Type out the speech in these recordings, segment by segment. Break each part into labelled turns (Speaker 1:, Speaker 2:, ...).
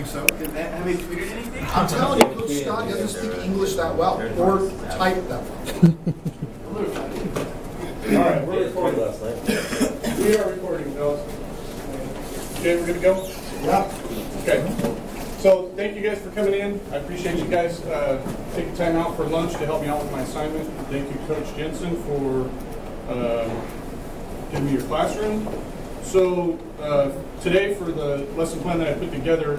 Speaker 1: think so. Have they tweeted anything?
Speaker 2: I'm telling you, Coach Scott doesn't speak English that well or type that well.
Speaker 3: All right, we're recording. We are recording, Phil. Okay, we're good to go?
Speaker 2: Yeah.
Speaker 3: Okay. So thank you guys for coming in. I appreciate you guys taking time out for lunch to help me out with my assignment. Thank you, Coach Jensen, for giving me your classroom. So today, for the lesson plan that I put together,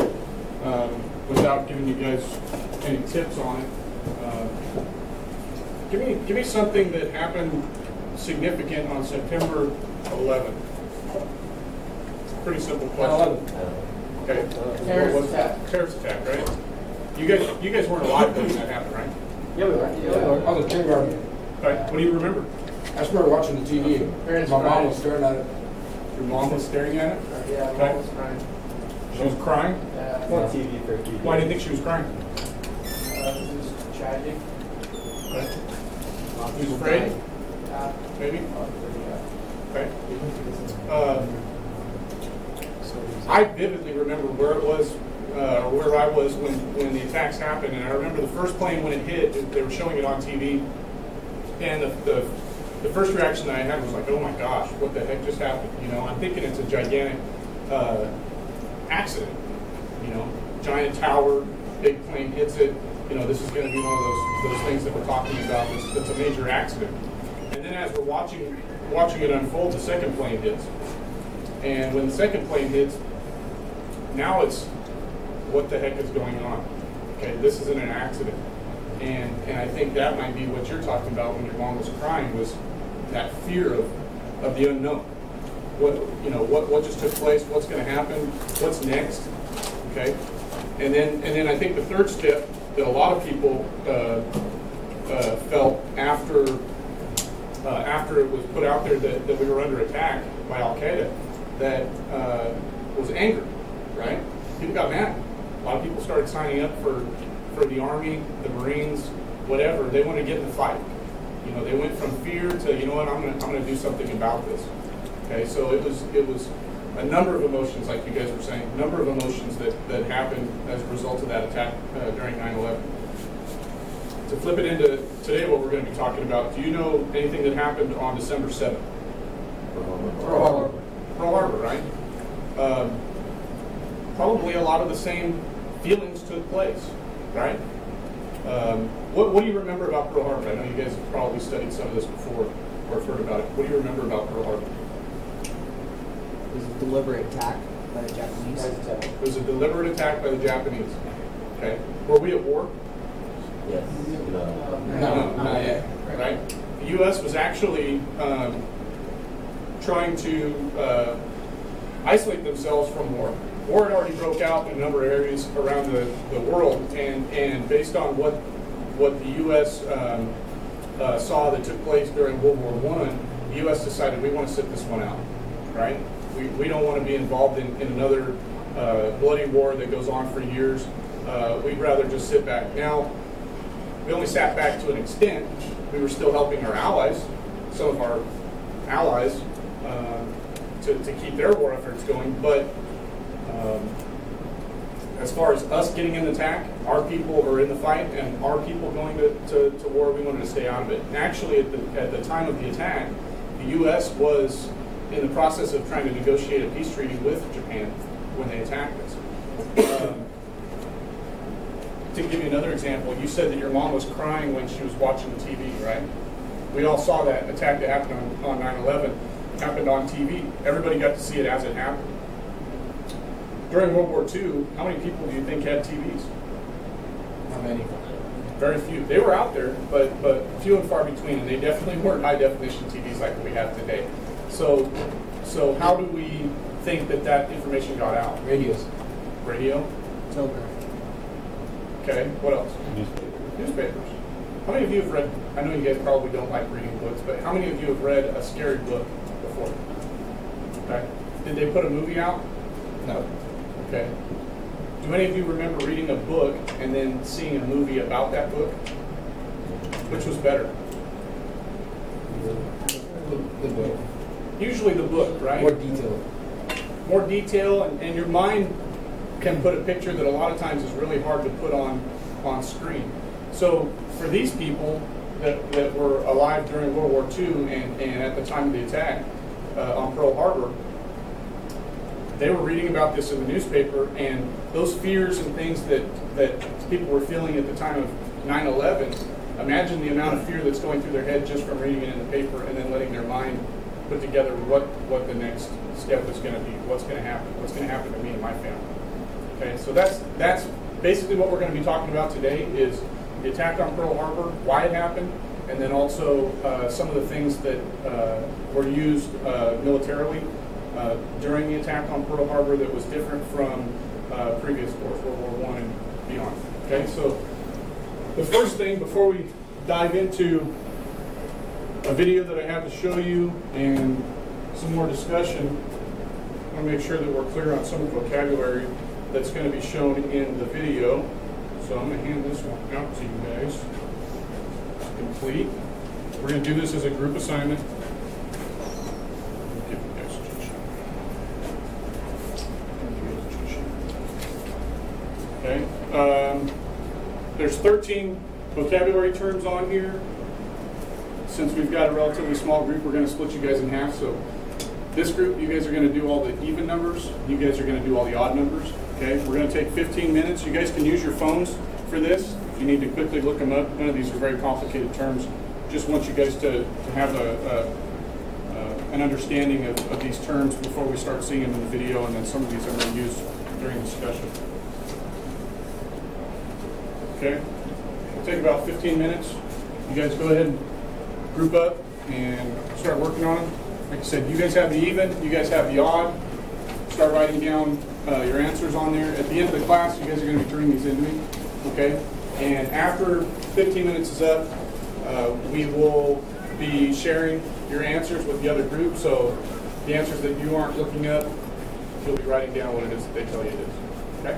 Speaker 3: without giving you guys any tips on it, give me something that happened significant on September 11th. It's a pretty simple question. Okay.
Speaker 4: Terrorist attack.
Speaker 3: Terrorist attack, right? You guys weren't alive when that happened, right?
Speaker 4: Yeah, we were.
Speaker 5: I was a kindergarten.
Speaker 3: Right. What do you remember?
Speaker 5: I just remember watching the TV.
Speaker 4: Parents
Speaker 5: My mom
Speaker 4: crying.
Speaker 5: was staring at it.
Speaker 3: Your mom was staring at it?
Speaker 4: Yeah,
Speaker 3: Okay.
Speaker 4: mom was crying.
Speaker 3: She was crying?
Speaker 4: Yeah.
Speaker 6: On TV for a few
Speaker 3: Why do you think she was crying?
Speaker 4: This is tragic.
Speaker 3: Okay. She was afraid?
Speaker 4: Yeah.
Speaker 3: Maybe?
Speaker 4: Yeah.
Speaker 3: Okay. I vividly remember where it was, where I was when the attacks happened, and I remember the first plane when it hit, they were showing it on TV, and the first reaction that I had was like, oh my gosh, what the heck just happened? You know, I'm thinking it's a gigantic accident. You know, giant tower, big plane hits it. You know, this is going to be one of those things that we're talking about. That's a major accident. And then as we're watching it unfold, the second plane hits. And when the second plane hits, now it's what the heck is going on? Okay, this isn't an accident. And I think that might be what you're talking about when your mom was crying, was that fear of the unknown. What just took place, what's going to happen, what's next, okay? And then I think the third step that a lot of people felt after it was put out there that we were under attack by Al Qaeda, that was anger, right? People got mad. A lot of people started signing up for the Army, the Marines, whatever. They wanted to get in the fight. You know, they went from fear to, you know what, I'm gonna do something about this. Okay, so it was a number of emotions, like you guys were saying, a number of emotions that happened as a result of that attack during 9/11. To flip it into today, what we're going to be talking about, do you know anything that happened on December 7th? Pearl Harbor, right? Probably a lot of the same feelings took place, right? What do you remember about Pearl Harbor? I know you guys have probably studied some of this before or heard about it. What do you remember about Pearl Harbor?
Speaker 6: It was a deliberate attack by the Japanese.
Speaker 3: It was a deliberate attack by the Japanese. Okay. Were we at war?
Speaker 6: Yes.
Speaker 5: No, not yet.
Speaker 3: Right? The U.S. was actually trying to isolate themselves from war. War had already broke out in a number of areas around the world, and based on what the U.S. Saw that took place during World War I, the U.S. decided we want to sit this one out, right? We don't want to be involved in another bloody war that goes on for years. We'd rather just sit back. Now, we only sat back to an extent. We were still helping our allies, some of our allies, to keep their war efforts going. But as far as us getting in the attack, our people are in the fight, and our people going to war, we wanted to stay out of it. And actually, at the time of the attack, the U.S. was in the process of trying to negotiate a peace treaty with Japan when they attacked us. To give you another example, you said that your mom was crying when she was watching the TV, right? We all saw that attack that happened on 9/11 happened on TV. Everybody got to see it as it happened. During World War II, how many people do you think had TVs?
Speaker 5: Not many.
Speaker 3: Very few. They were out there, but few and far between, and they definitely weren't high definition TVs like we have today. So how do we think that information got out?
Speaker 5: Radios.
Speaker 3: Radio?
Speaker 5: Telegraph.
Speaker 3: Okay, what else? Newspapers. How many of you have read, I know you guys probably don't like reading books, but how many of you have read a scary book before? Okay. Did they put a movie out?
Speaker 5: No.
Speaker 3: Okay. Do any of you remember reading a book and then seeing a movie about that book? Which was better?
Speaker 5: The book.
Speaker 3: Usually the book, right?
Speaker 5: More detailed.
Speaker 3: More detail, and your mind can put a picture that a lot of times is really hard to put on screen. So for these people that were alive during World War II and at the time of the attack on Pearl Harbor, they were reading about this in the newspaper, and those fears and things that people were feeling at the time of 9/11, imagine the amount of fear that's going through their head just from reading it in the paper and then letting their mind put together what the next step is going to be, what's going to happen to me and my family. Okay, so that's basically what we're going to be talking about today is the attack on Pearl Harbor, why it happened, and then also some of the things that were used militarily during the attack on Pearl Harbor that was different from previous wars, World War I and beyond. Okay, so the first thing before we dive into a video that I have to show you and some more discussion, I want to make sure that we're clear on some of the vocabulary that's going to be shown in the video. So I'm going to hand this one out to you guys. It's complete. We're going to do this as a group assignment. Give you guys a cheat sheet. Okay. There's 13 vocabulary terms on here. Since we've got a relatively small group, we're going to split you guys in half. So this group, you guys are going to do all the even numbers. You guys are going to do all the odd numbers. Okay, we're going to take 15 minutes. You guys can use your phones for this. If you need to quickly look them up, none of these are very complicated terms. Just want you guys to have an understanding of these terms before we start seeing them in the video, and then some of these I'm going to use during discussion. Okay, it'll take about 15 minutes. You guys go ahead and group up and start working on them. Like I said, you guys have the even, you guys have the odd. Start writing down your answers on there. At the end of the class, you guys are going to be turning these into me, okay? And after 15 minutes is up, we will be sharing your answers with the other group. So the answers that you aren't looking up, you'll be writing down what it is that they tell you it is, okay?